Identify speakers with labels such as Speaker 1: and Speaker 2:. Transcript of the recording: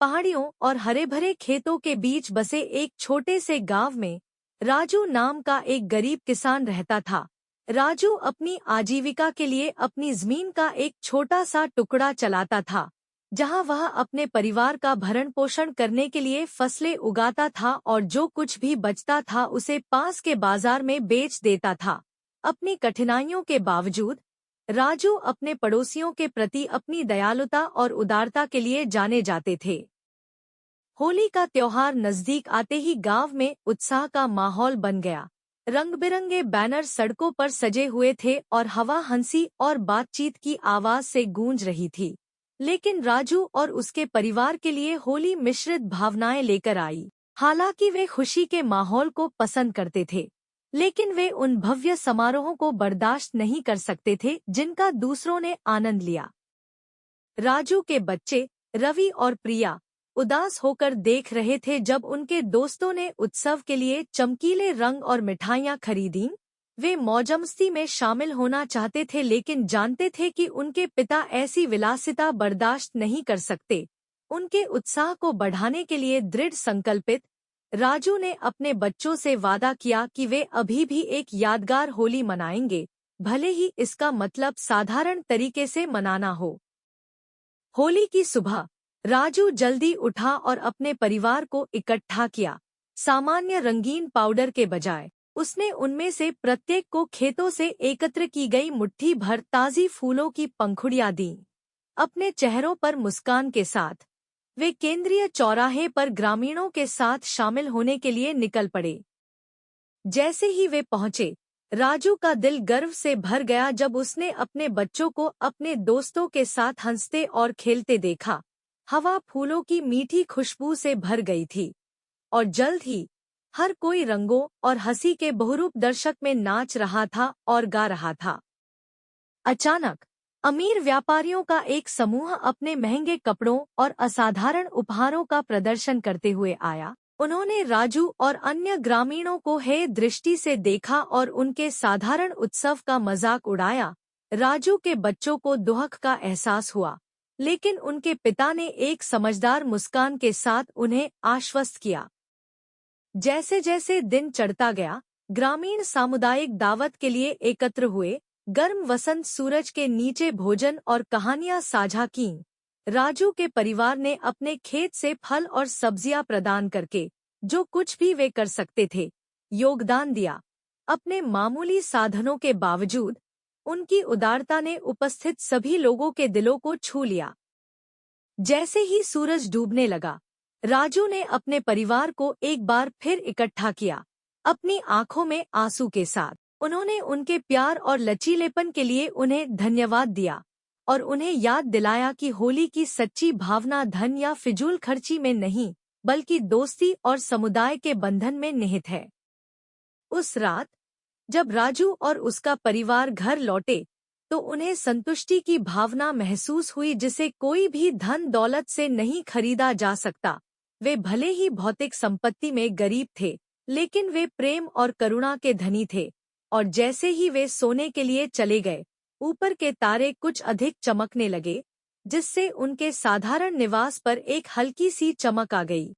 Speaker 1: पहाड़ियों और हरे भरे खेतों के बीच बसे एक छोटे से गांव में राजू नाम का एक गरीब किसान रहता था। राजू अपनी आजीविका के लिए अपनी जमीन का एक छोटा सा टुकड़ा चलाता था, जहां वह अपने परिवार का भरण पोषण करने के लिए फसलें उगाता था और जो कुछ भी बचता था उसे पास के बाजार में बेच देता था। अपनी कठिनाइयों के बावजूद राजू अपने पड़ोसियों के प्रति अपनी दयालुता और उदारता के लिए जाने जाते थे। होली का त्योहार नजदीक आते ही गांव में उत्साह का माहौल बन गया। रंग-बिरंगे बैनर सड़कों पर सजे हुए थे और हवा हंसी और बातचीत की आवाज से गूंज रही थी। लेकिन राजू और उसके परिवार के लिए होली मिश्रित भावनाएं लेकर आई। हालांकि वे खुशी के माहौल को पसंद करते थे, लेकिन वे उन भव्य समारोहों को बर्दाश्त नहीं कर सकते थे जिनका दूसरों ने आनंद लिया। राजू के बच्चे रवि और प्रिया उदास होकर देख रहे थे जब उनके दोस्तों ने उत्सव के लिए चमकीले रंग और मिठाइयां खरीदीं। वे मौजमस्ती में शामिल होना चाहते थे, लेकिन जानते थे कि उनके पिता ऐसी विलासिता बर्दाश्त नहीं कर सकते। उनके उत्साह को बढ़ाने के लिए दृढ़ संकल्पित राजू ने अपने बच्चों से वादा किया कि वे अभी भी एक यादगार होली मनाएंगे, भले ही इसका मतलब साधारण तरीके से मनाना हो। होली की सुबह राजू जल्दी उठा और अपने परिवार को इकट्ठा किया। सामान्य रंगीन पाउडर के बजाय उसने उनमें से प्रत्येक को खेतों से एकत्र की गई मुट्ठी भर ताज़ी फूलों की पंखुड़ियां दीं। अपने चेहरों पर मुस्कान के साथ वे केंद्रीय चौराहे पर ग्रामीणों के साथ शामिल होने के लिए निकल पड़े। जैसे ही वे पहुंचे, राजू का दिल गर्व से भर गया जब उसने अपने बच्चों को अपने दोस्तों के साथ हंसते और खेलते देखा। हवा फूलों की मीठी खुशबू से भर गई थी और जल्द ही हर कोई रंगों और हंसी के बहुरूप दर्शक में नाच रहा था और गा रहा था। अचानक अमीर व्यापारियों का एक समूह अपने महंगे कपड़ों और असाधारण उपहारों का प्रदर्शन करते हुए आया। उन्होंने राजू और अन्य ग्रामीणों को हे दृष्टि से देखा और उनके साधारण उत्सव का मजाक उड़ाया। राजू के बच्चों को दुख का एहसास हुआ, लेकिन उनके पिता ने एक समझदार मुस्कान के साथ उन्हें आश्वस्त किया। जैसे जैसे दिन चढ़ता गया, ग्रामीण सामुदायिक दावत के लिए एकत्र हुए। गर्म वसंत सूरज के नीचे भोजन और कहानियां साझा कीं। राजू के परिवार ने अपने खेत से फल और सब्जियां प्रदान करके जो कुछ भी वे कर सकते थे, योगदान दिया। अपने मामूली साधनों के बावजूद उनकी उदारता ने उपस्थित सभी लोगों के दिलों को छू लिया। जैसे ही सूरज डूबने लगा, राजू ने अपने परिवार को एक बार फिर इकट्ठा किया। अपनी आंखों में आंसू के साथ उन्होंने उनके प्यार और लचीलेपन के लिए उन्हें धन्यवाद दिया और उन्हें याद दिलाया कि होली की सच्ची भावना धन या फिजूल खर्ची में नहीं, बल्कि दोस्ती और समुदाय के बंधन में निहित है। उस रात जब राजू और उसका परिवार घर लौटे तो उन्हें संतुष्टि की भावना महसूस हुई जिसे कोई भी धन दौलत से नहीं खरीदा जा सकता। वे भले ही भौतिक संपत्ति में गरीब थे, लेकिन वे प्रेम और करुणा के धनी थे। और जैसे ही वे सोने के लिए चले गए, ऊपर के तारे कुछ अधिक चमकने लगे, जिससे उनके साधारण निवास पर एक हल्की सी चमक आ गई।